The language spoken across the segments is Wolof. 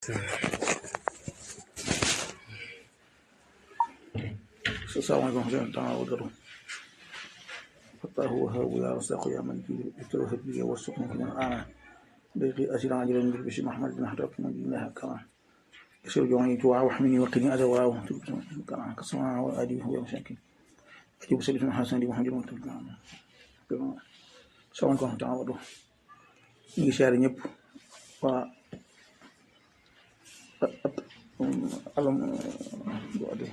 السلام عليكم ورحمة الله تعالى وبركاته. فتاه وهاب يا رزاق يا من ابتلوه بي والسكن من الآن بيقي أسير عجلا بالبشر محمد بن حرق من دينها كما يسير جواني توعى وحمني وقني أذى وراه كما كسمع وآدي هو مشاكل أجيب سلف من حسن دي محمد السلام عليكم ورحمة الله تعالى وبركاته. نيجي شهر ñëpp waa alam doade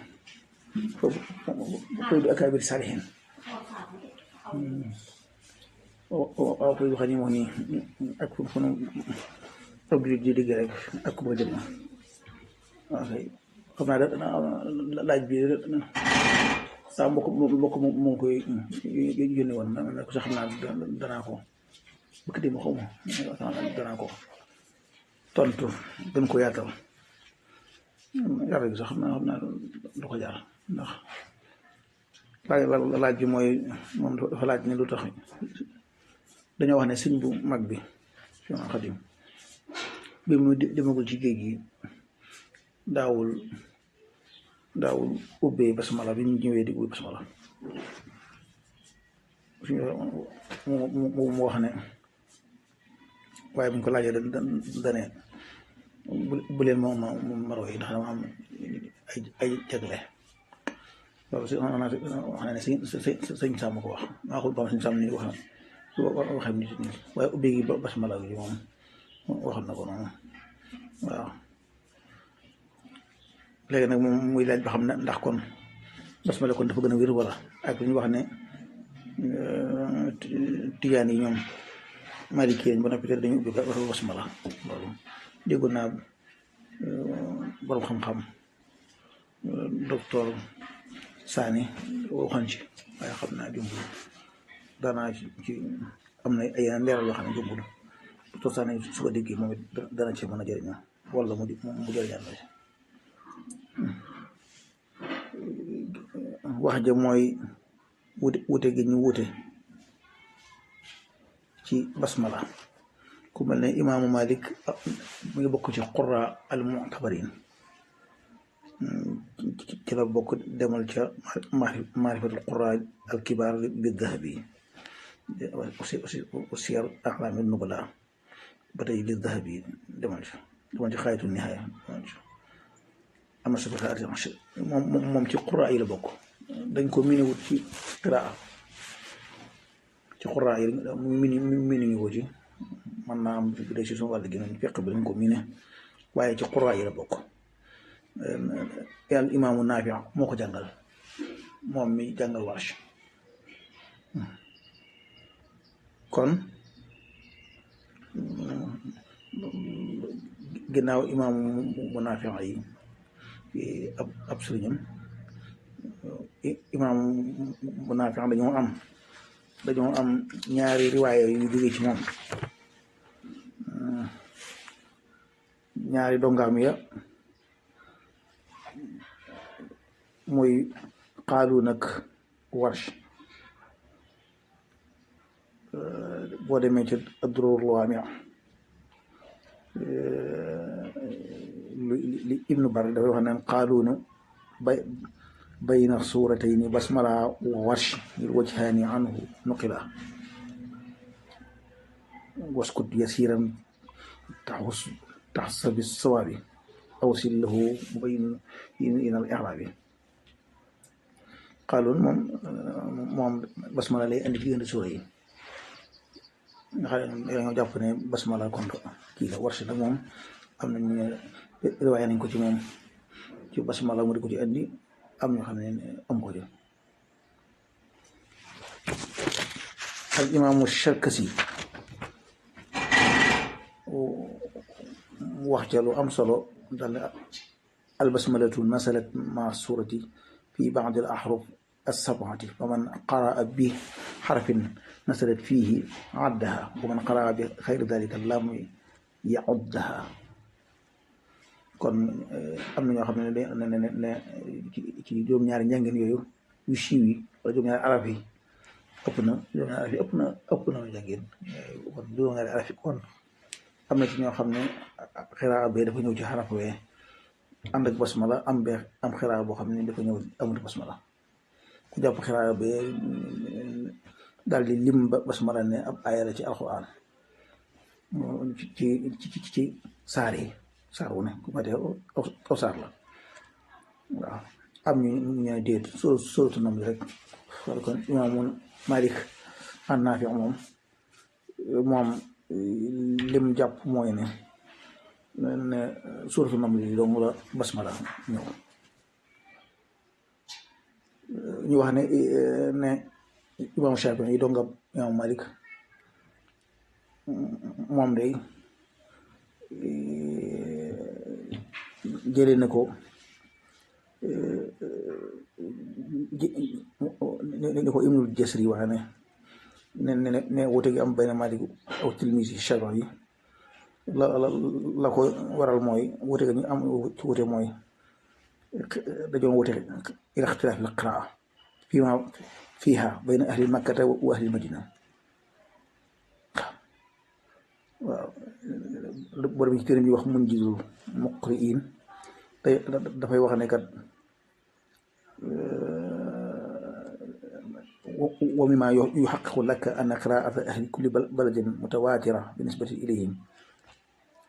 koydu akabir salihin o koydu xani mo ni ak fu nu obli di digg rek ak ko jëm okay xam naa da laaj bi sa mbokk mo koy yónni woon na ko sax xam naa danaa ko bëgg di ma xaw ma danaa ko tontu gën ko yaatal yàlla gi sax xam naa du ko jaar ndax laaj bi mooy moom dafa laaj ne lu tax dañoo wax ne sëñ bu mag bi Seex Xaadim bi mu demagul ci géej gi daawul ubbee basmala bi ñu ñëwee di ubbi basmala mu wax ne waaye buñ ko laajee dane bu leen moom maro yi ndax dama am ay jagle loolu si wax na ne sëñ Sàmm ko wax maa ko bam sëñ Sàmm ni waxee nit waaye ubbi gi basmala gi moom waxoon na ko noonu waaw léegi nag moom muy laaj ba xam ne ndax kon basmala kon dafa gën a wér wala ak lu ñu wax ne tijaan yi ñoom maliki ba noppi te dañu ubbi basmala loolu déggoon naa borom xam-xam docteur Sani waxoon ci waaye xam naa jumbul danaa ci am na ay yeneen leeral yoo xam ne jumbul docteur Sani su ko déggee moom it dana ci mën a jëriñoo wala mu jëriñal la wax ja mooy wute gi ñu wute ci basmala ku mel ne imaamu Malik mu ngi bokk ci qurra al mu'tabarin ci la bokk demal ca maarifatul qurra al kibaar li dahabi siyar a'laami nubala ba tey li dahabi demal ci xaayatu nihaaya am na safar moom ci qurra yi la bokk dañ ko miine wut ci qiraa ci qurra yi miine ñu ko ci man naa am bi day si suñu wàll gi noonu fekk bi dañ ko miine waaye ci qurra yi la bokk yàlla imaamu Naafi moo ko jàngal moom mi jàngal Warsh kon ginnaaw imaamu Naafi yi ab sëriñam imaamu Naafi dañoo am ñaari riwaaya yu jógee ci moom ñaari dongaam ya muy Qaaluun ak Warsh boo demee ci ad-Durarul Laami' li Ibnu Bar dafay wax naan Qaaluun bayna suuratayni basmala wa Warsh ngir wajhaani anhu nuqila waskut yasiran taxsa bi sawaabi aw sil lahu mubayyin ila al i'raabi Qaaluun moom basmala lay andi ci suura yi nga xam ne dañoo jàpp ne basmala kon kii la Warsh nag moom am nañu ne riwaaya nañ ko ci moom ci basmala mu di ko ci andi am ñoo xam ne am ko ci al imaamu Sharkasi wax ca lu am solo dal al basmalatu nasalat ma surati fi ba'd al ahruf as-sab'ati wa man qaraa bi harfin nasalat fihi addaha wa man qaraa bi xayri dalika lam ya'uddaha kon am na ñoo xam ne ci juróom-ñaari njàngin yooyu yu siiw yi wala juróom-ñaari araf yi ëpp na njàngin kon juróom-ñaari araf yi kon am na ci ñoo xam ne xiraa bee dafa ñëw ci xaraf wee ànd ak basmala am xiraa boo xam ne dafa ñëw amut basmala ku jàpp xiraa bee daal di lim basmala ne ab aaya la ci alxuraan ci saar yi saar wu ne ku ma dee aw saar la waaw am ñu ne déet sóoratu Naml rek wala kon imaamu Malik an Naafi moom lim jàpp mooy ne sóoratu Naml yi dong la basmala ñëw ñu wax ne imaamu Shaafi'i yi dongam imaamu Malik moom day jëlee na ko ni ko Ibnul Jasri wax ne wute gi am benn Malik aw tilmisi Shaafi'i yi la ko waral mooy wute ga ñu am ci wute mooy dañoo wute ila ixtilaaf al qiraa fiiha bayna ahli makkata wa ahli madina waaw borom ci téere bi wax Munjizul Muqri'in dafay wax ne kat wa mimmaa yuhaqqiqu laka anna qiraa'ata ahli kulli baladin mutawaatira binisbati ilayhim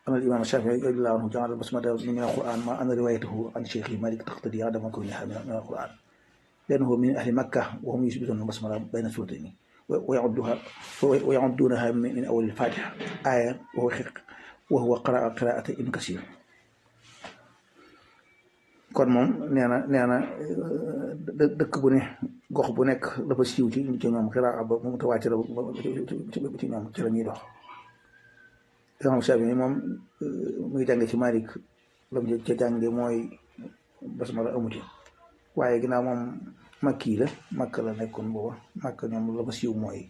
أن الإمام الشافعي رضي الله عنه جعل البسملة من القرآن مع أن روايته عن شيخه مالك تقتضي عدم كونها من القرآن لأنه من أهل مكة وهم يثبتون البسملة بين سورتين ويعدونها من أول الفاتحة آية وهو قراءة ابن كثير kon moom nee na dëkk bu ne gox bu nekk dafa siiw ci ñoom xiraa ba mu mutawaatira ci ñoom ci la ñuy dox imam Shaafi'i moom mu ngi jànge ci Malik lam ca jànge mooy basmala amu ci waaye ginnaaw moom makki la makka la nekkoon booba makka ñoom la fa siiw mooy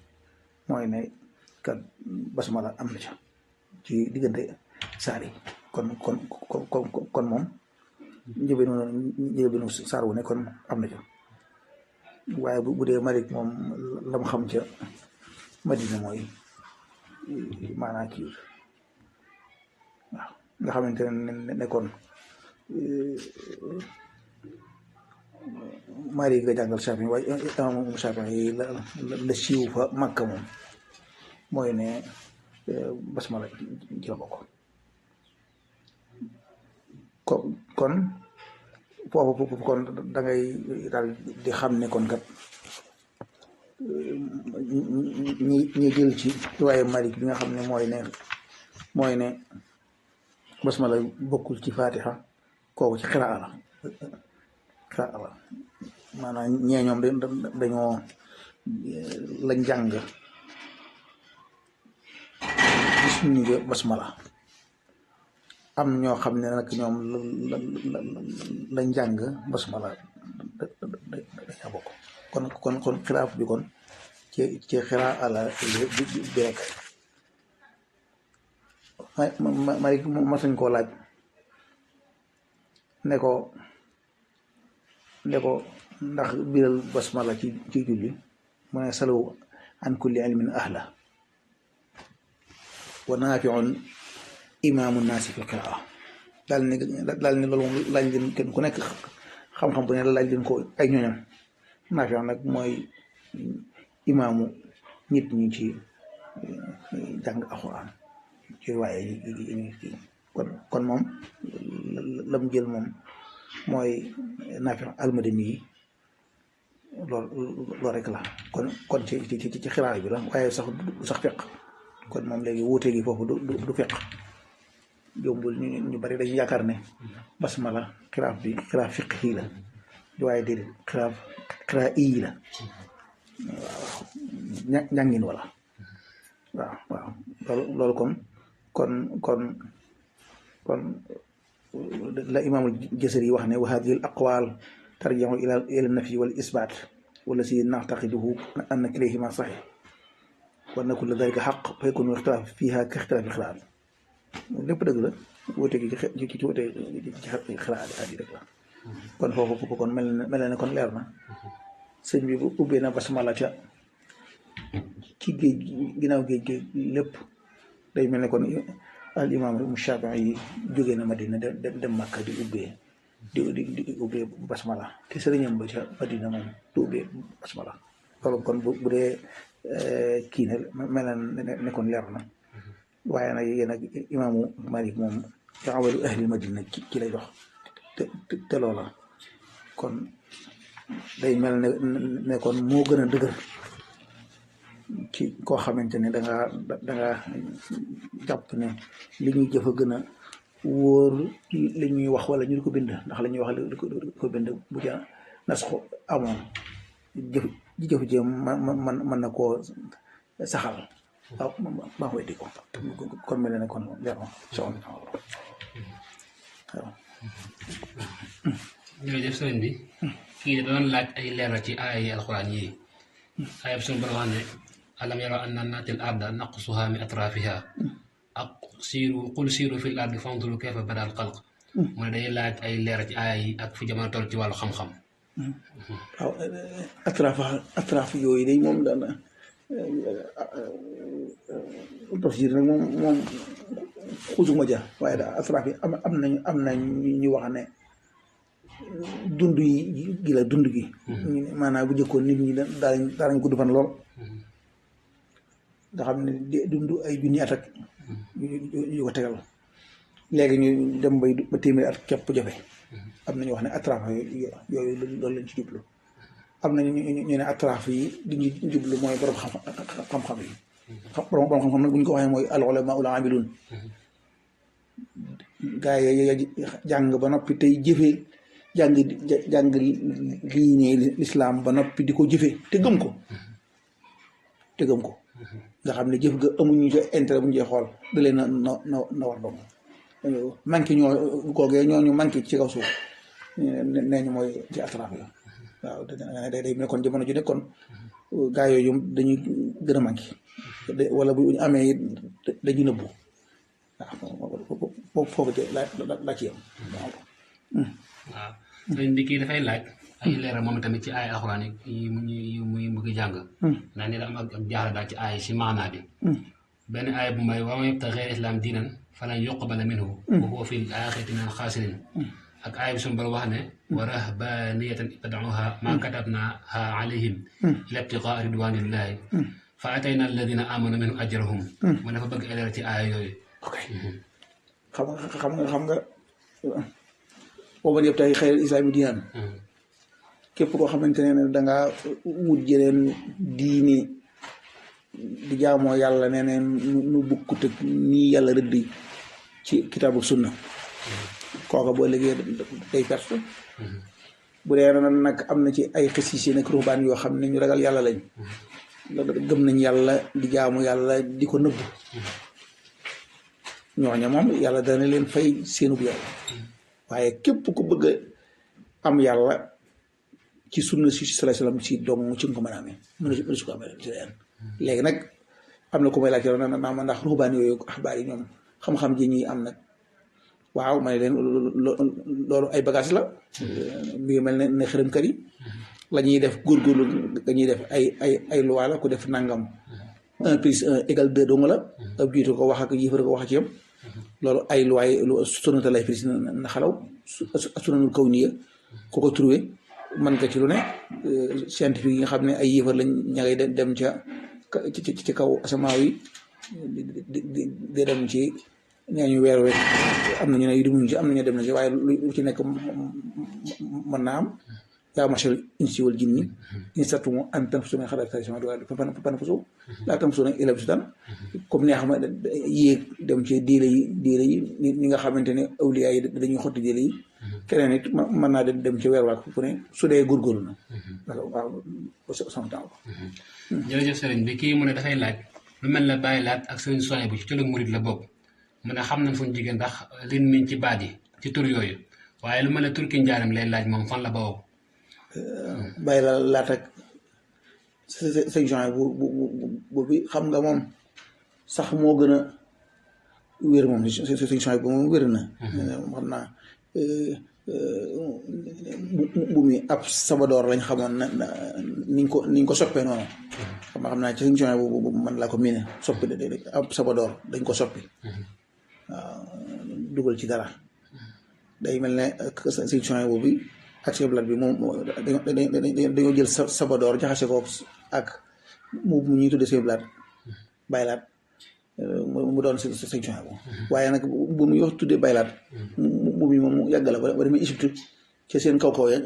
ne kat basmala am na ca ci diggante saar yi kon moom njëbeenu saar wu ne kon am na ca waaye bu dee Malik moom lam xam ca Madina mooy maanaa kii waaw nga xamante ne kon Malik nga jàngal Shaafi'i waaye imam Shaafi'i la siiw fa Makka moom mooy ne basmala ci la bokk kon foofu kon da ngay daal di xam ne kon kat ñi jël ci waaye Malik bi nga xam ne mooy ne basmala bokkul ci Fatiha kooku ci xiraa la maanaam ñee ñoom dañoo lañ jàng gis ñu ngi basmala am ñoo xam ne nag ñoom lañ jàng basmala daña bokk kon xilaaf bi kon ci xiraa la bi rek Malik mas nañ koo laaj ne ko ndax biral basmala ci julli mu ne salu an kulli ilmin ahla wa naafiun imaamu naasi fi qiraa daal ni loolu moom laaj leen kenn ku nekk xam-xam bu ne laaj leen ko ay ñooñam naafiun nag mooy imaamu nit ñi ci jàng alxuraan ci waaye yi kon moom lam jël moom mooy Naafi al-Madani yi loolu rek la kon ci xiraa bi la waaye sax fiq kon moom léegi wuute gi foofu du fiq jombul ñu bari dañu yaakaar ne basmala xiraa fiq yi la waaye déedéet xiraa yi la waaw njàngin wala waaw loolu kon la imaamul Jasari wax ne wa haadihi al aqwaal tarji'u ila an-nafyi wal isbaat wallazi na'taqiduhu anna kilayhimaa sahiih wa anna kulla dhaalika haqq fa yakuunu al-ixtilaaf fiihaa ka ixtilaafi al-qiraa'at lépp dëgg la wóote gi ci wóote ci xiraat yi rek la kon foofu kon mel na ne kon leer na sëñ bi bu ubbee na basmala ca ci géej ginnaaw géej gi lépp day mel ne kon al imaam Shaafi'i yi jógee na Madina dem Makka di ubbee basmala te sëriñam ba ca Madina moom du ubbee basmala loolu kon bu dee kii ne mel na ne kon leer na waaye nag yéen ak imaamu Malik moom ca awalu ahli Madina ci lay dox te loola kon day mel ne kon moo gën a dëgër ci koo xamante ne danga jàpp ne li ñuy jëf a gën a wóor li ñuy wax wala ñu di ko bind ndax la ñuy wax di ko bind bu ca nas ko amoon jëf jëm mën na koo saxal ba weddi ko kon mel ne kon leer na waaw jërëjëf sëriñ bi kii da doon laaj ay leeral ci aaya yi alxuraan yi ayab suñu borom wax ne alam yaraw annaa na'til arda nanqusuhaa min atraafihaa ak qul siiru fil ardi fanzuru kayfa bada'al xalq mu ne day laaj ay leeral ci aaya yi ak fi jamono toll ci wàllu xam-xam. waaw atraaf yooyu day moom daan tafsir nag moom xusuma ja waaye daal atraaf yi am na ñu wax ne dund gi la dund gi. maanaam bu njëkkoon nit ñi daanañ gudd fan lool. nga xam ne dund ay junni at ak yu ko tegal léegi ñu dem ba téeméeri at képp jafe. am na ñu wax ne atraaf yooyu loolu lañ ci jublu am na ñu ne atraaf yi di ñu jublu mooy borom xam-xam yi. borom xam-xam nag bu ñu ko waxee mooy al ulamaa ul aamiluun gaa yi jàng ba noppi tey jëfee jàng lii ne lislaam ba noppi di ko jëfee te gëm ko nga xam ne jëf ga amuñu ca intérêt bu ñu cee xool da leen na war doom manqué ñoo googee ñooñu manqué ci kaw suuf nee ñu mooy ci atraaf yi waaw day nekkoon jamono ju nekkoon gaa yooyu dañuy gën a manqué wala bu ñu amee dañuy nëbbu waaw foofu de la ci yam waaw sëriñ bi kii dafay laaj ay leeral moom tamit ci ay alxuraan yi muy bëgg jàng ndax ni da am ak jaaxle daal ci ay si maanaa bi benn aaya bu may wa man yabtaghi ghayra islam diinan falan yuqbala minhu wa huwa fil aaxirati minal xaasiriin ak aaya bi suñu Boroom wax ne wa rahbaaniyatan ibtada'uuhaa maa katabnaahaa alayhim illaa ibtigaa ridwaanillaahi fa ataynaa allaziina aamanuu minhum ajrahum mu dafa bëgg leeral ci aaya yooyu. ok xam nga wa man yabtaghi ghayra islaami diinan képp koo xamante ne dangaa wut jëleen diine di jaamoo yàlla neneen nu bukkut ak nii yàlla rëdd ci kitaabu sunna kooka boo liggéey day perte bu dee nag am na ci ay xisiisi nag ruhbaan yoo xam ne ñu ragal yàlla lañ gëm nañ yàlla di jaamu yàlla di ko nëbb ñooña moom yàlla dana leen fay seenub yàlla waaye képp ku bëgg am yàlla ci sunna si sallallahu alayhi wasallam ci dong ci nga ko mën a amee mën su ko amee ci leen léegi nag am na ku may laaj na ma ndax ruhbaan yooyu axbaar yi ñoom xam-xam ji ñuy am nag waaw ma ne leen loolu ay bagage la mi ngi mel ne xërëmkat yi la ñuy def góorgóorlu dañuy def ay loi la ku def nangam 1 plus 1 égale 2 dong la ab jiitu ko wax ak yëfër ko wax ci yam loolu ay loi sunnatal lay firi na xalaw sunanul kawniya ku ko trouvé mën nga ci lu ne scientifique yi nga xam ne ay yëfar lañ ña ngay dem ci kaw asamaaw yi di dem ci nee ñu weer wek am na ñu ne yu demuñu ci am na ñu dem na ci waaye lu ci nekk mën naa am yaa machal insi wal jinni in sattumu an tanfusu min xalaqi samaawaati wal ardi fanfusu laa tanfusuuna illaa bi sultaan comme neex ma yéeg dem ci diile yi ñi nga xamante ne awliyaa yi dañuy xotti diile yi keneen it mën naa dem ci weer waak fu ne su dee góorgóorlu na waaw sama temps jërëjëf sëriñ bi kii mu ne dafay laaj lu mel ne bàyyi laat ak sëriñ soñ bu ci tëlug murit la bokk mu ne xam nañ fu ñu jigéen ndax lin miñ ci baat yi ci tur yooyu waaye lu mel ne turki njaaram lay laaj moom fan la bawoo bàyyi la laat ak sëñ soñ bu bi xam nga moom sax moo gën a wér moom sëñ soñ bu moom wér na xam naa bu mi ab sabadoor lañ xamoon na niñ ko soppee noonu xam naa ci sëñ soñ bu man laa ko miine soppi ab sabadoor dañ ko soppi dugal ci dara day mel ne section boobu ak seen bloc bi moom dañoo jël sabadoor jaxase ko ak mu ñuy tuddee seen bloc baylaat mu doon section boobu waaye nag bu muy wax tuddee baylaat mu moom mu yàgg la ba demee Égypte ci seen kaw ya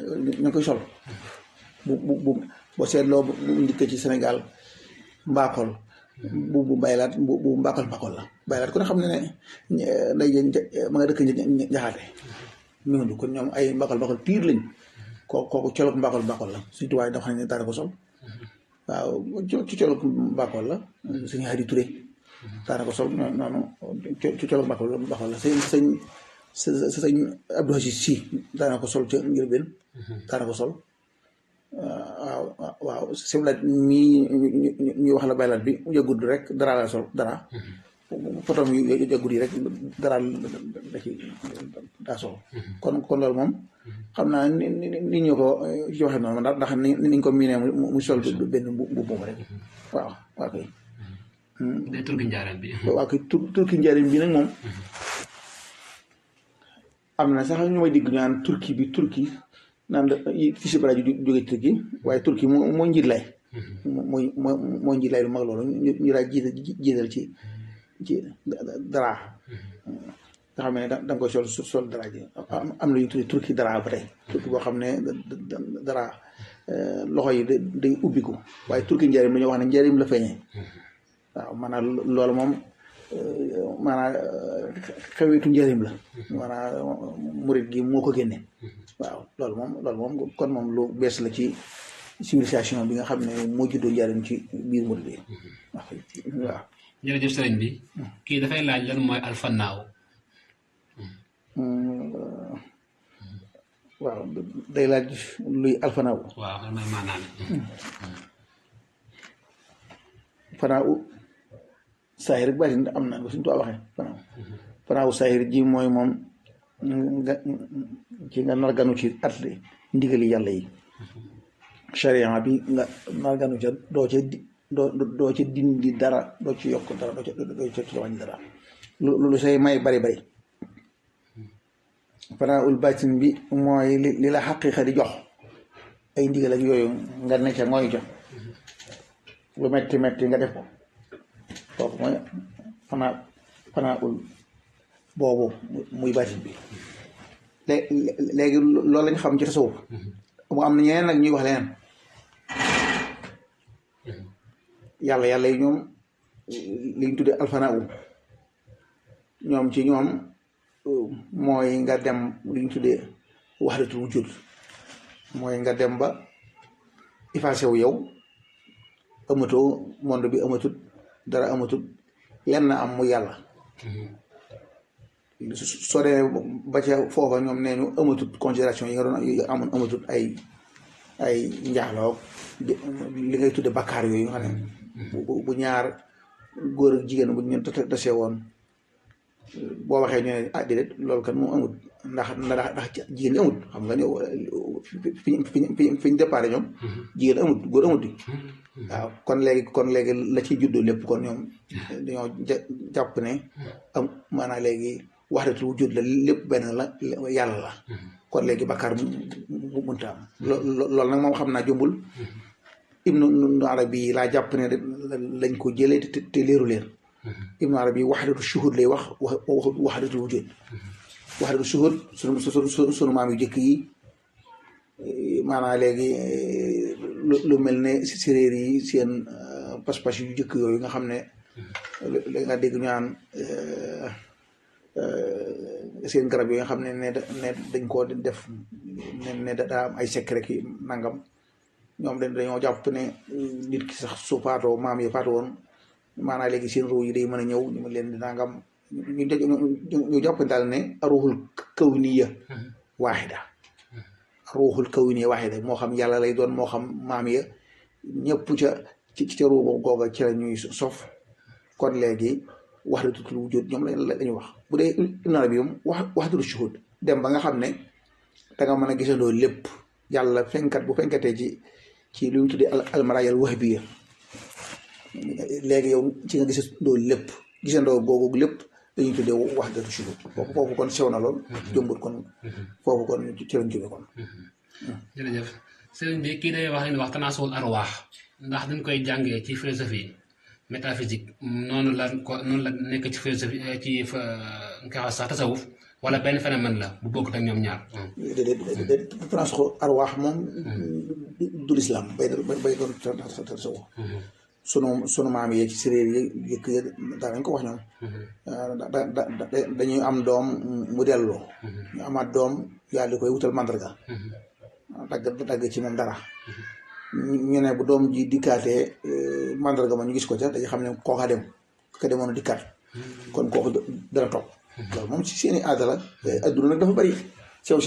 ñu koy sol bu boo seetloo bu ndikkee ci Sénégal mbaakool bu baylaat bu mbaakool la baylaat kon xam ne day ma nga dëkk njaxaate miundu kon ñoom ay mbaakool piir lañ kooku colog mbaakool la surtout waaye dafa xam ne daana ko sol waaw ci colog mbaakool la suñu Hadi Touré daana ko sol noonu ci colog mbaakool la sëñ Abdou Aziz Sy daana ko sol ca ngir benn daana ko sol waaw siblaat mii ñu wax la baylaat bi yëggut rek dara la sol dara potom yu yëggut yi rek dara da ci daa sol kon loolu moom xam naa ni ñu ko ci waxee noonu ndax niñ ko miinee mu sol benn mbubb rek waaw kay day turki njaareem bi waaw kay turki njaareem bi nag moom am na sax ñu may digg ñu naan turki naan ci si bara ju jóge turki waaye turki moo njiit lay moo njiit lay lu mag loolu ñu daa jiital ci dara nga xam ne da nga koy sol dara ji am na ñu tudde turki dara ba tey turki boo xam ne dara loxo yi day ubbiku waaye turki njëriñ dañoo wax ne njëriñ la feeñee waaw maanaam loolu moom maanaam xewitu njëriñ la maanaam murit gi moo ko génne waaw loolu moom kon moom lu bees la ci civilisation bi nga xam ne moo juddoo njëriñ ci biir murit yi waaw jërëjëf sëriñ bi kii dafay laaj lan mooy alfanaaw waaw day laaj luy alfanaaw waaw lan mooy maanaam fanaaw saahir rek baatin am na suñu tuwaa waxee fanaaw saahir ji mooy moom nga ci nga narganu ci at ndigali yàlla yi charia bi nga narganu ca doo ci dindi dara doo ci yokk dara doo ci wàññi dara lu say may bari fanaa'ul baatin bi mooy li la xaqiiqa di jox ay ndigal ak yooyu nga ne ca ngooy jox lu metti nga def ko kooku mooy fanaa'ul boobu muy baatin bi léegi loolu lañ xam ci tasawuf mu am na ñeneen nag ñuy wax leneen yàlla yi ñoom liñ tuddee alfanaaw ñoom ci ñoom mooy nga dem liñ tuddee wahdatul wujud mooy nga dem ba effacé wu yow amatoo monde bi amatut dara amatut lenn am mu yàlla soo demee ba ca foofa ñoom nee ñu amatut considération yi nga doon amoon amatut ay njaaxloog li ngay tudde bakkaar yooyu nga xam ne bu ñaar góor ak jigéen bu ñu tasee woon boo waxee ñu ne ah déedéet loolu kan moom amut ndax jigéen ñi amut xam nga ne fi ñu déparé ñoom jigéen amut góor amut waaw kon léegi la ciy juddoo lépp kon ñoom dañoo jàpp ne am maanaam léegi wahdatul wujud la lépp benn la yàlla la kon léegi bakkaar mu mënta am loolu nag moom xam naa jombul Ibnu Arabi laa jàpp ne lañ ko jëlee te leeru leen Ibnu Arabi wahdatu shuhud lay wax wahdatul wujud wahdatu shuhud sunu maam yu jëkk yi maanaam léegi lu mel ne séréer yi seen pas-pas yu jëkk yooyu nga xam ne nga dégg ñu naan seen garab yi nga xam ne dañ koo def ne daa am ay secret ki nangam ñoom dañoo jàpp ne nit ki sax su faatoo maam yi faatu woon maanaam léegi seen ruu yi day mën a ñëw ñu leen di nangam ñu jàpp daal ne ruuxul kawniya waaxida ruuxul kawniya waaxida moo xam yàlla lay doon moo xam maam ya ñëpp ca ruu googa ci la ñuy sof kon léegi wahdatul wujud ñoom lañu wax bu dee Ibn Arabi moom wahdatul shuhud dem ba nga xam ne danga mën a gisandoo lépp yàlla fenkat bu fenkatee ci lu ñu tuddee almarayal wahbiya léegi yow ci nga gisandoo lépp gisandoo googu lépp dañuy tuddee wax dëgg shuhud foofu kon sew na lool jëmbut kon foofu kon ci lañ jóge kon jërëjëf sëriñ bi kii day wax leen wax tanaasul arwaax ndax dañ koy jàngee ci philosophie métaphysique noonu la nekk ci philosophie ci nga wax sax tasawuf wala benn phénomène la bu bokkut ak ñoom ñaar. déedéet tanaasul arwaax moom du lislaam bay doon tasawuf sunu maam yi ci séréer yi yëkk daanañ ko wax ñoom dañuy am doom mu delloo ñu amaat doom yàlla di koy wutal mandarga dagg ci moom dara ñu ne bu doom ji dikkaatee mandarga ma ñu gis ko ca dañu xam ne kooka dem ka demoon a dikkaat kon kooku dara topp loolu moom ci seeni aada la adduna nag dafa bari sew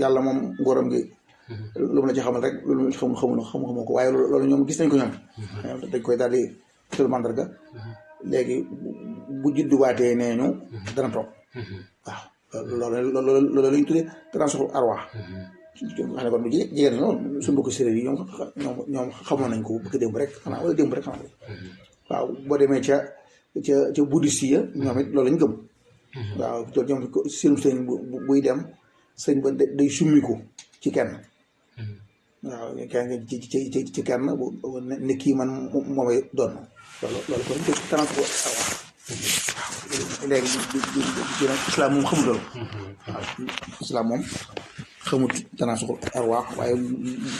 yàlla moom ngóoram gi lu mu la ci xamal rek loolu xamoo ko waaye loolu ñoom gis nañ ko ñoom dañ koy daal di wutal mandarga léegi bu judduwaatee nee ñu dana toog waaw loolu la ñu tuddee tanaasul arwaax xam ne kon bu jigéen ñoom suñu mbokku séeréer yi ñoom xamoon nañ ko bëgg démb rek xanaa wala démb rek xanaa waaw boo demee ca bouddhiste ya ñoom it loolu lañ gëm waaw loolu ñoom seen sëñ buy dem sëñ ba day summiku ci kenn waaw kenn ci kenn ne kii man moomay doon loolu kon tanaasul arwaax léegi ci nag islam moom xamul loolu waaw islam moom xamut tanaasul arwaax waaye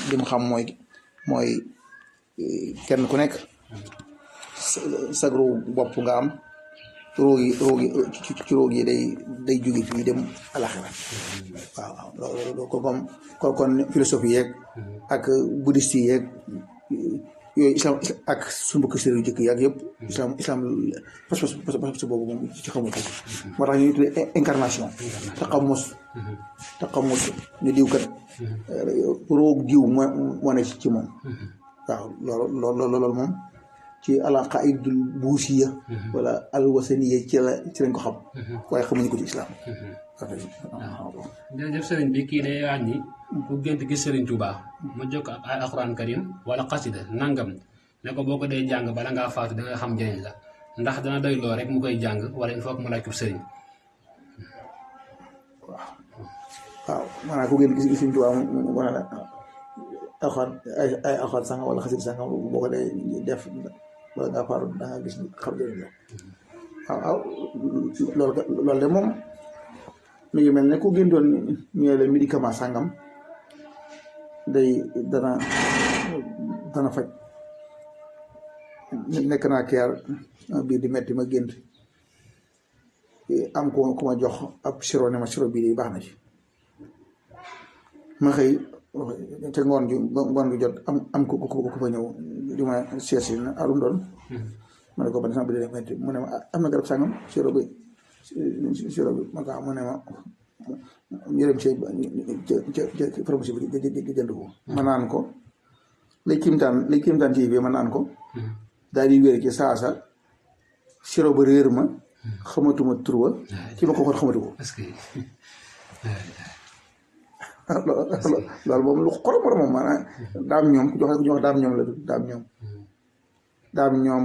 li mu xam mooy kenn ku nekk sagru bopp nga am róog yi day jóge fii dem alaxira waaw loolu kon philosophie yeeg ak bouddhiste yi yeeg yooyu islam ak suñu mbokk séeréer yu jëkk yi ak yëpp islam pas boobu moom ci xamul ko moo tax ñuy tuddee incarnation taqamus ne diw kat roog diw moo ne ci moom waaw loolu moom ci alaqaidul buusiya wala alwasaniya ci lañ ko xam waaye xamuñu ko ci islam jërëjëf sëriñ bi kii day wax ni bu gént gis sëriñ Touba ma jokk ak ay alxuraan karim wala xasida nangam ne ko boo ko dee jàng bala ngaa faatu da nga xam njëriñ la ndax dana doy loo rek mu koy jàng wala il faut que mu laaj ko sëriñ waaw maanaam ku gént gis sëriñ Touba mu ne la alxuraan ay alxuraan sanga wala xasida sanga boo ko dee def bala ngaa faatu da nga gis xam njëriñ la waaw loolu de moom mi ngi mel ne ku géntoon ñu la médicament sàngam dana faj nekk naa keer biir di metti ma gént am ku ma jox ab sirop ne ma sirop bii di baax na ci ma xëy te ngoon gi jot am ku fa ñëw di ma seet si na alum doon ma ne ko ban sama bi di metti mu ne ma am na garab sàngam sirop bi ma ko mu ne ma ñu dem ca pharmacie bi di jënd ko ma naan ko lay kimtaan ci bi ma naan ko daal di wér ci saasa sirop ba réer ma xamatuma turwa ci ma ko xool xamatu ko loolu moom lu xorom moom maanaam daam ñoom ku jox daam ñoom la daam ñoom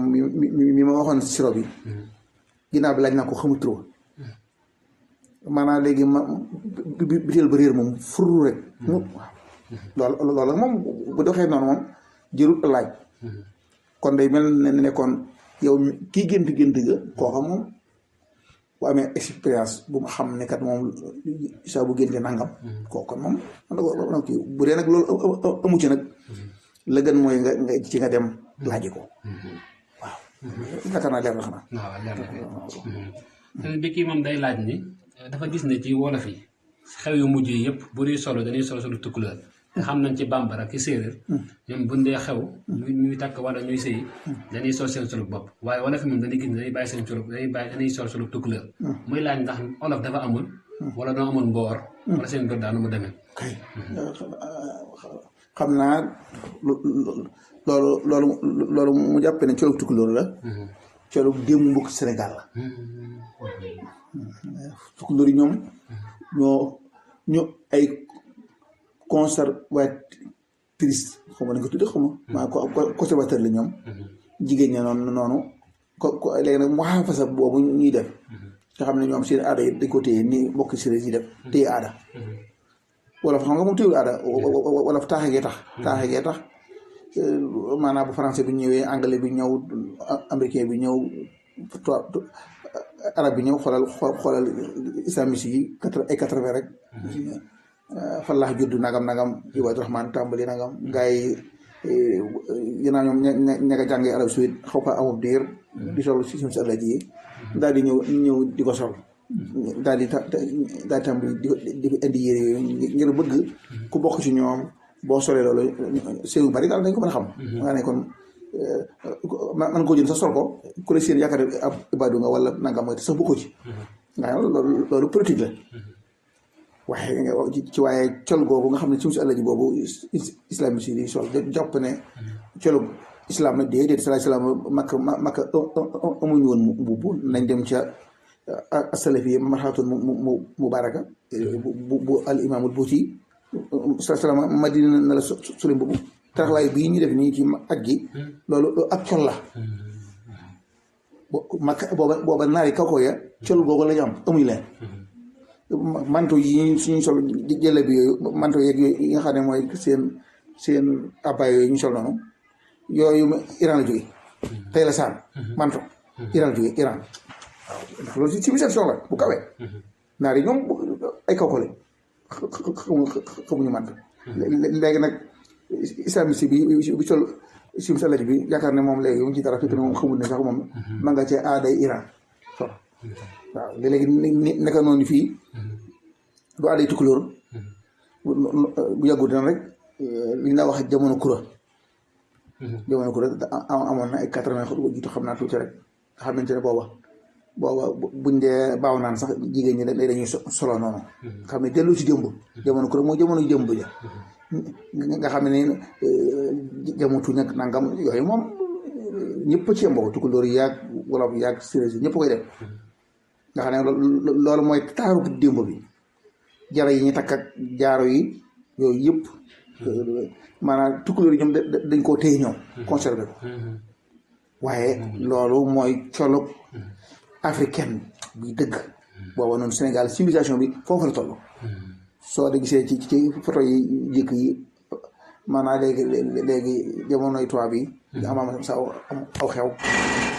mi ma waxoon sirop bi ginnaaw bi laaj naa ko xamut turwa maanaam léegi biteel ba réer moom furu rek waaw loolu moom bu doxee noonu moom jërul laaj kon day mel ne nekkoon yow kii gént ga kooka moom bu amee expérience bu ma xam ne kat moom saa bu génte nangam kooka moom man kii bu dee nag loolu amu ci nag la gën mooy nga ci nga dem laaji ko waaw yaakaar naa leer na xanaa waaw bi kii moom day laaj ni dafa gis ne ci wolof yi xew yu mujj yi yëpp bu ñuy solo dañuy solo tukkuleur te xam nañ ci bambara ki séeréer ñoom bu dee xew ñuy takk wala ñuy sëy dañuy sol seen solu bopp waaye wolof yi moom dañuy gis ne dañuy bàyyi seen solu dañuy sol solu tukkuleur muy laaj ndax olof dafa amul wala doo amul mboor wala seen bër daal nu mu demee xam naa loolu mu jàppe ne colug tukkuleur la colug démb Sénégal la tukkuleur yi ñoom ñoo ay conservatrice xaw ma nañ ko tudde xaw ma maa conservateur la ñoom jigéen ña noonu ko léegi nag mu xaafasa boobu ñuy def nga xam ne ñoom seen aada yi dañ ko téye ni mbokki séeréer yi def téye aada wolof xam nga moom téyul aada wolof taaxe gee tax maanaam bu français bi ñëwee anglais bi ñëw américain bi ñëw arab bi ñëw xoolal islamiste yi ay 80 rek fallax juddu nagam Ibaadu Rahmaan tàmbali nagam gars yi ginnaaw ñoom ña nga jàngee arab suite xaw fa amub diir di sol si suñu si àll ji daal di ñëw di ko sol daal di tàmbali di indi yére yooyu ngir bëgg ku bokk ci ñoom boo solee loolu séew yu bari daal dañ ko mën a xam. nga ne kon man koo jël sa sol ko ku la seen yaakaar ab ibaadu nga wala nangam nga te sax bokkoo ci. nga ne loolu politique la. waaye col googu nga xam ne suñu si àll ji boobu islamiste yi sol jàpp ne colu islam nag déedéet salaam makka amuñu woon mbubb nañ dem ca asalafi marxatun mubaraka bu al imaamul buuti salaam madina na la soli mbubb taraxlaay bii ñu def nii ci aj gi loolu ak col la makka booba naari kaw ya col googu la ñu am amuñu leen manto yi suñu sol jële bi yooyu manto yeeg yooyu yi nga xam ne mooy seen abbaay yooyu ñu sol noonu yooyu Iran la jóge tey la saan manto Iran la jóge Iran waaw ndax loolu ci civilisation la bu kawee naar yi ñoom ay kaw ko lañ xamuñu manto léegi nag islamiste bi sol sim salaj bi yaakaar ne moom léegi mu ci dara fekk ne moom xamul ne sax moom ma nga ci aaday Iran sol waaw léegi naka noonu fii du aaday tukulóor bu yàggu dina rek li naa wax jamono kura amoon na ay 80 jiitu xam naa tuuti rek nga xamante ne booba buñ dee baaw naan sax jigéen ñi dañuy solo noonu xam ne dellu ci démb jamono kura mooy jamono démb ja nga xam ne jamu tuñ ak nangam yooyu moom ñëpp ci yemboo tukulóor yi yaag wolof yaag séeréer yi ñëpp koy def nga xam ne loolu mooy taaru démb bi jara yi ñu takk ak jaaro yi yooyu yëpp maanaam tukulóor yi ñoom dañ koo téye ñoom conservé ko waaye loolu mooy colog africaine bi dëgg booba noonu Sénégal civilisation bi foofu la toll soo de gisee ci photo yi jëkk yi maanaam léegi jamonoy tubaab bi amaam sa aw xew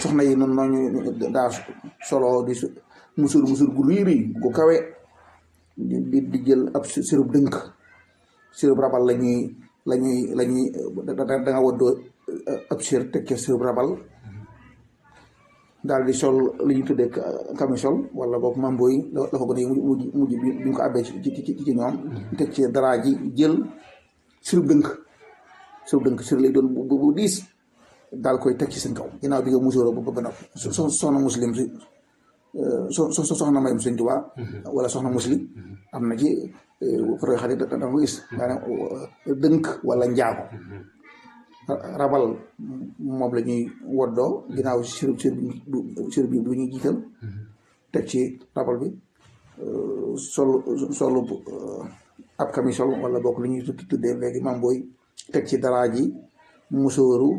soxna yi noonu nooñu daa solo di musur gu luy rii gu kawe di jël ab sirub dënk sirub rabal la ñuy da nga waddoo ab sir teg ca sirub rabal daal di sol li ñu tuddee camisole wala boog mamboy la ko gën a mujj bi ñu ko abbee ci ñoom teg ci dara ji jël sirub dënk sir lay doon bu diis daal koy teg ci seen kaw ginnaaw bi nga musóoro ba noppi soxna muslim si soxna mayum Sëñ Tuubaa wala soxna muslim am na ci proy xarit da nga ko gis maanaam dënk wala njaago rabal moom la ñuy woddoo ginnaaw sir bi bu ñuy jiital teg ci rabal bi solu ab camisole wala bokk lu ñuy tuddee léegi mam booy teg ci daraa ji musóoru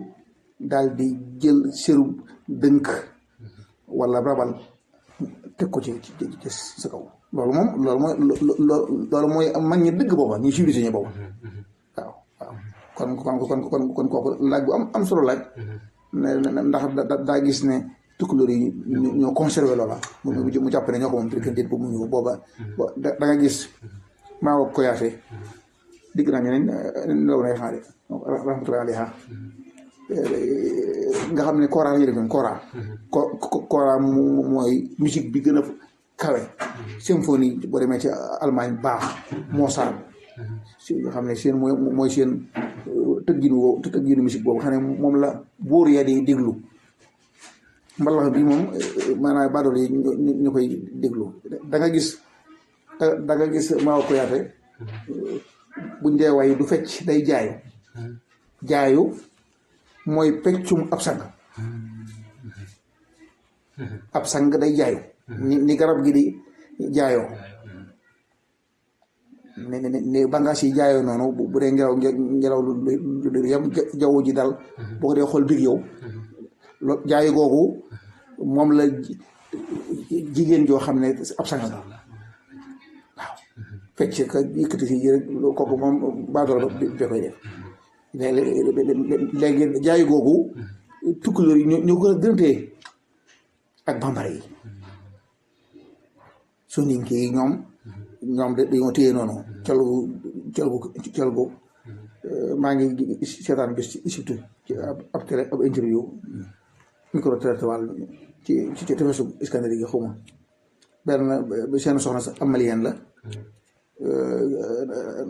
daal di jël siru dënk wala rabal teg ko ci sa kaw loolu mooy mag ñi dëgg booba ñuy civilisé ñu booba waaw kon kooku laaj bu am solo laaj ndax daa gis ne tukulóor yi ñoo conservé loola mu jàpp ne ñoo ko moom déet boobu mu ñëw booba da nga gis maa woo koyaate digg naa ñu ne law nay xaare rahmatullahi alayha nga xam ne kora la ñuy def ñoom kora mooy musique bi gën a kawe symphonie boo demee ci Allemagne baax Mozart nga xam ne seen mooy seen tëgginu musique boobu xam ne moom la buur ya di déglu mbalax bi moom maanaam baadool yi ñu koy déglu da nga gis Mao Koyaate buñ dee way du fecc day jaayu mooy peccum ab sang day jaayu ni garab gi di jaayoo ne bàngaas yi jaayoo noonu bu dee ngelaw lu yam jaww ji dal boo ko dee xool biir yow jaayu googu moom la jigéen joo xam ne ab sang la waaw fecc ka yëkkati si rek kooku moom baadoolo ba koy def léegi jaay googu tukkulóor yi ñoo gën a téye ak bambara yi su ninki yi ñoom dañoo téye noonu col gu maa ngi seetaan bis ci Égypte ci ab télé ab interview micro trottoir ci tefesu Iskandari gi xaw ma benn seen soxna sa am malien la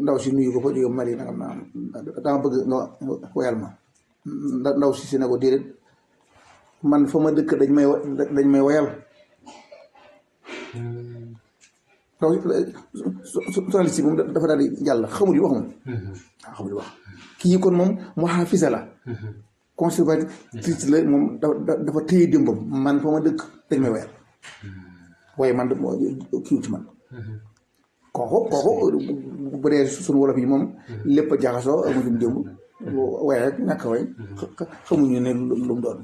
ndaw si nuyu ko fa jóge Mali nangam naa dama bëgg nga woyal ma ndaw si ne ko déedéet man fa ma dëkk dañ may woyal ndaw journaliste yi moom dafa daal di jàll xamul yi wax moom waaw xamul yi wax kii kon moom mu xaafisa la conservatrice la moom dafa téye démbam man fa ma dëkk dañ may woyal waaye man kiiw ci man kooku bu dee suñu wolof yi moom lépp a jaxasoo amuñu démb waaye rek ñàkk way xamuñu ne lu mu doon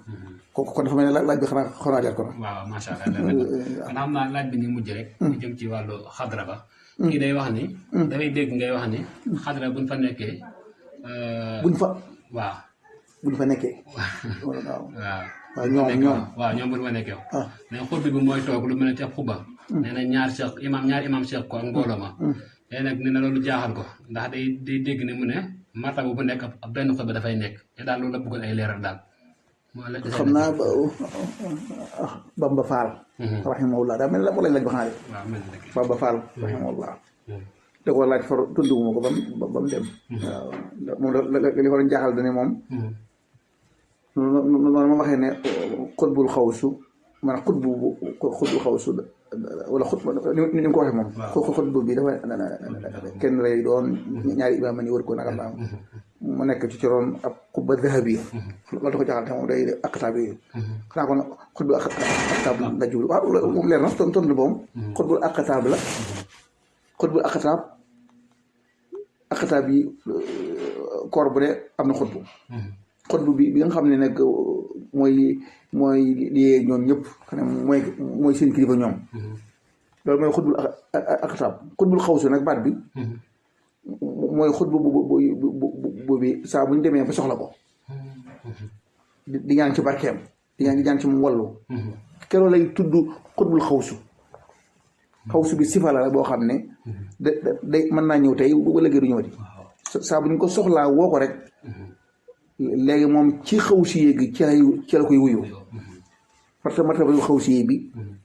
kooku kon dafa mel ne laaj bi xanaa jar ko na. waaw macha allah man xam naa laaj bi ñu mujj rek. ñu jëm ci wàllu xadra ba. kii day wax ni. dafay dégg ngay wax ni. xadra buñ fa nekkee. waaw. buñ fa nekkee. waaw. waaw ñoom buñ fa nekkee. mais xutba bi mooy toog lu mel ne ci ab xuba. nee na ñaar imam seq ko ak mbooloo ma. léegi nag nee na loolu jaaxal ko ndax day dégg ne mu ne martaba bu nekk ab benn xutba dafay nekk te daal loolu la bëggoon ay leeral daal. xam naa Bamba Fall rahimahullah daa mel ne la laaj ba xanaa de Bamba Fall rahimahullah da ko laaj far tudduma ko ba mu dem waaw moom li ko doon jaaxal dane moom noonu ma waxee ne xutbul xawsu maanaam xutbul xawsu wala xutba ni mu ko waxee moom xutbu bi dafa kenn lay doon ñaari imaam ni wër ko nagam naa mu nekk ci coroon ab xutba dahabiya loolu da ko jaxal te moom day aqtaab yooyu xanaa kon xutbu aqtaab la jublu waaw moom leer na tontu boobu xutbul aqtaab la xutbul aqtaab yi koor bu ne am na xutbu bi nga xam ne nag mooy liyee ñoom ñëpp xam ne mooy seen kilifa ñoom loolu mooy xutbul aqtaab xutbul xawsu nag baat bi mooy xutbu bu bi saa bu ñu demee ba soxla ko di ñaan ci barkeem di ñaan ci mu wallu keroog lay tudd xutbul xawsu bi sifa la boo xam ne day mën naa ñëw tey ba léegi du ñëwati saa bu ñu ko soxlaa woo ko rek léegi moom ci xaw si yéegi ci la koy wuyu parce que martaba yu xaw si yéeg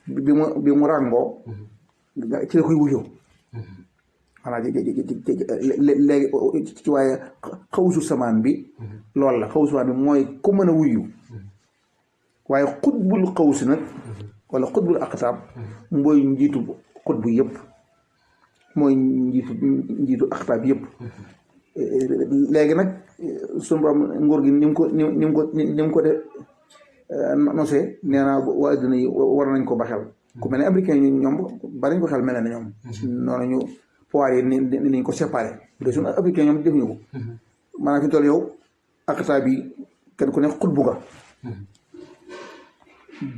bi mu ràngoo ci la koy wuyu xanaa léegi ci waaye xawsu samaan bi loolu la xawsu samaan bi mooy ku mën a wuyu waaye xutbul xawsi nag wala xutbul aqtaab mooy njiitu xutbu yëpp mooy njiitu aqtaab yëpp léegi nag suñu borom nguur gi ni mu ko de nosee nee naa waa adduna yi war nañ ko ba xel ku mel ne américain yi ñoom bari nañ ko xel mel ne ñoom noonu ñu pouvoir yi ni nañ ko séparé bu dee suñu africain ñoom defuñu ko maanaam fi toll yow aqtaab bi kenn ku ne xutbu nga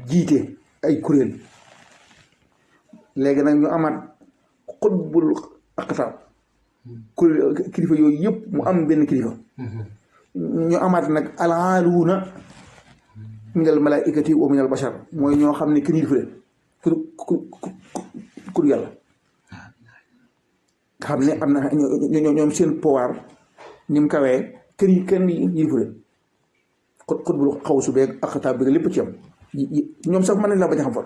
jiite ay kuréel léegi nag ñu amaat xutbul aqtaab kuréel kilifa yooyu yëpp mu am benn kilifa ñu amaat nag alaaluuna minal malaaikati wa minal bashar mooy ñoo xam ne kenn yilifa leen kur yàlla nga xam ne am na ñoom seen pouvoir ni mu kawee kenn yilifa leen xutbul xawsu beeg aqtaab bi lépp ci am ñoom sax mën nañ laa bañ a xam far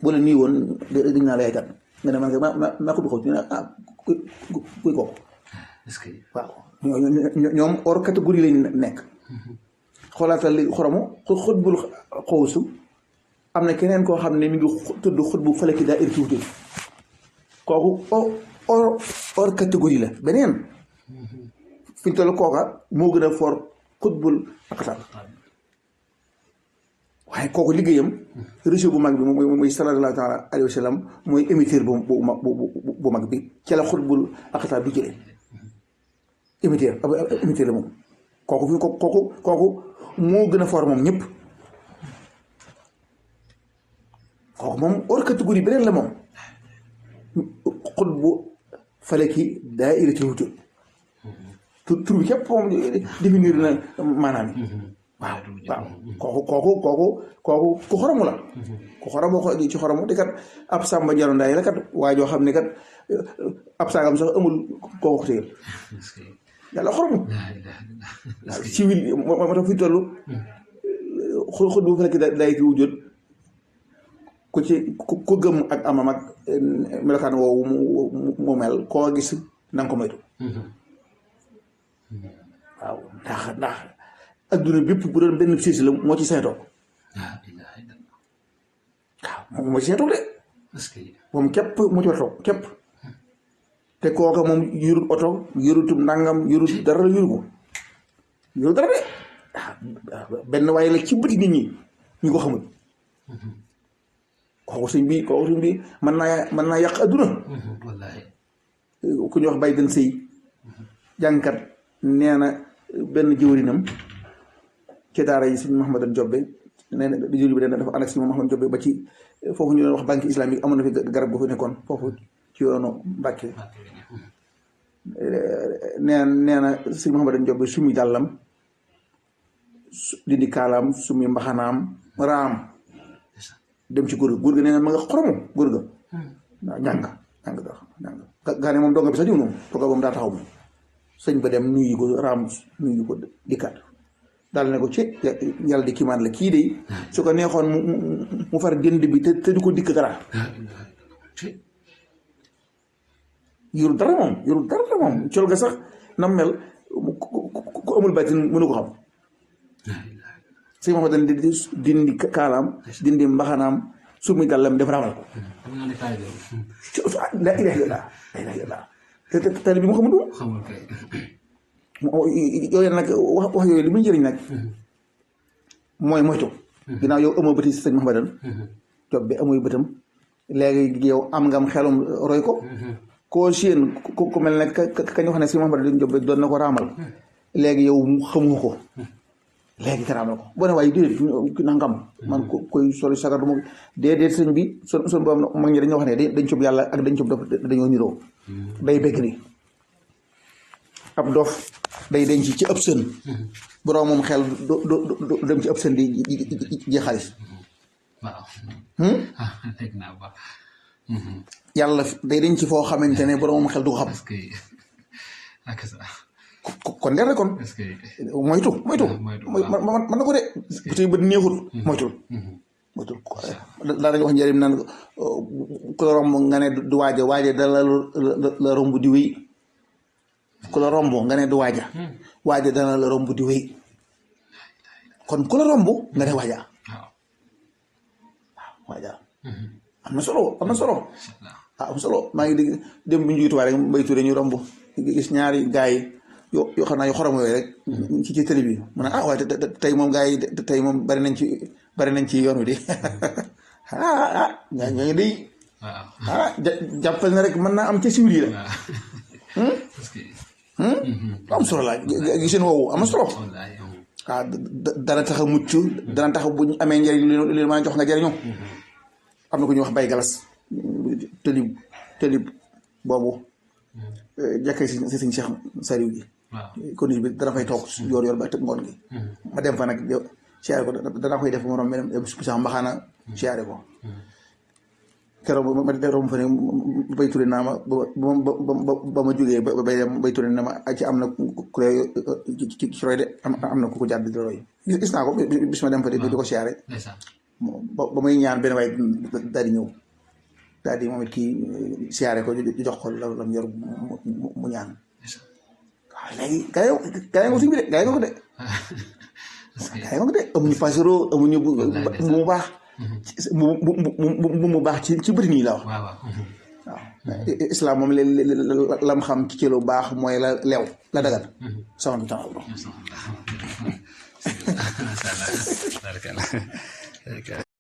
bu la nii woon dañ naa lay kat nga ne man maa xutbu xawsu ñu ne kuy kooku waaw ñoom hors catégorie lañ nekk xoolaatal li xoromu xutbul xawsu am na keneen koo xam ne mi ngi tudd xutbu falaki daa ir ci wuute kooku hors catégorie la beneen fi ñu toll kooka moo gën a fort xutbul aqtaab waaye kooku liggéeyam réseau bu mag bi mooy sallallahu taala alayhi wa sallam mooy émetteur bu mag bi ci la xutbul aqtaab bi jëlee émetteur la moom kooku moo gën a fort moom ñëpp kooku moom hors catégorie beneen la moom xut bu falaki daa'iratul wujud tur bi képp moom définir na maanaam waaw kooku ku xoromu la ku xoromu ci xoromu te kat ab Samba Ndiaro Ndaye la kat waa joo xam ne kat ab saagam sax amul kooku téyel yàlla xoromu waaw ci wil moo tax fi toll xut bu falaki daa'iratul wujud ku gëm ak amam ak melokaan woowu mu mel koo gis na nga ko moytu waaw ndax adduna bépp bu doon benn siis la moo ci seetoo waaw moo ci seetoo de moom képp mu ci war toog képp te kooka moom yurut oto yurutum nangam yurut dara yuru ko yurut dara de waaw benn waaye la ci bëti nit ñi ñu ko xamul kooku sëñ bi mën naa yàq adduna wallaahi ku ñuy wax bay den sëy jàngkat nee na benn jëwrinam ci daara yi sëñ Mouhamadou Diobé nee na jëwri bi dafa ànd ak sëñ Mouhamadou Diobé ba ci foofu ñu doon wax banque islamique amoon na fi garab gu fi nekkoon foofu ci yoonu Mbàkke nee na sëñ Mouhamadou Diobé sumi dàllam dindi kaalaam sumi mbaxanaam raam dem ci góor ga nee na ma nga xoromu góor ga waaw ñàng gaa ne moom donga bi sax ñëw noonu tooga moom daa taxaw moom sëñ ba dem nuyu ko raam nuyu ko dikkaat daal ne ko ci yàlla di kiimaan la kii de su ko neexoon mu far jënd bi te du ko dikk dara yorul dara moom col ga sax nam mel ku amul bàttin mënu ko xam sëñ ma fa dan dindi kaalaam dindi mbaxanaam sumi dàllam def raamal ko la ilaha illallah te tali bi mu xamul yooyu nag wax yooyu li muy njëriñ nag mooy moytu ginnaaw yow amoo bëti sëñ Mahamadan Diobé amoy bëtam léegi yow am ngam xelum roy ko koo seen ku mel ne kañ wax ne sëñ Mahamadan Diobé doon na ko raamal léegi yow xamu ko léegi karaamal ko boo ne waaye déedéet nangam man koy soli sagar du ma déedéet sëñ bi son boobu mag ñi dañoo wax ne dañ cub yàlla ak dañ cub dof dañoo niroo day bekk ni ab dof day denc ci ëpp sën borom moom xel du dem ci ëpp sën di ji xaalis waaw dégg naa ba yàlla day denc foo xamante ne borom moom xel du ko xam kon leer na kon moytu mën na ko de bu tey bët neexul moytul daa dañu wax njëriñ naan ku la romb nga ne du waaja da la romb di wéy ku la romb nga ne du waaja dana la romb di wéy kon ku la romb nga ne waaja am na solo am na solo maa ngi dégg dem bu ñu jógee rek Mbay Tuure ñu romb gis ñaari gaay yoo xam naa yu xorom yooyu rek ci télé bi mu ne waaye tey moom gars yi tey moom bari nañ ci yoon wi de ñooñu day jàppal na rek mën naa am ca siwil yi la am solo la giseen woowu am na solo waaw dana tax a mucc dana tax buñ amee njëriñ li ma jox nga jëriñoo am na ko ñuy wax bay galas tëlib boobu jàkkee si sëñ Cheikh Saliou gi kon bi dana fay toog yor ba tëb ngoon gi ma dem fa nag siyaare ko danaa koy def morom dem sax mbaxaana siyaare ko keroog ma romb fa ne Bay Ture naa ma ba ma jógee bay dem Bay Ture na ma ci am na ku ci roy de am na ku ko jàdd di roy gis naa ko bis ma dem fa di ko siyaare ba muy ñaan benn waay daal di ñëw daal di moom it kii siyaare ko jox ko lam yor mu ñaan waaw léegi gaa yi nga suñ bi de gaa yi nga ko de gaa yi nga ko de amuñu pasero amuñu mu baax mu baax ci bëri nii la wax waaw islam moom lam xam ci lu baax mooy la leew la dagal soxna bi taxaw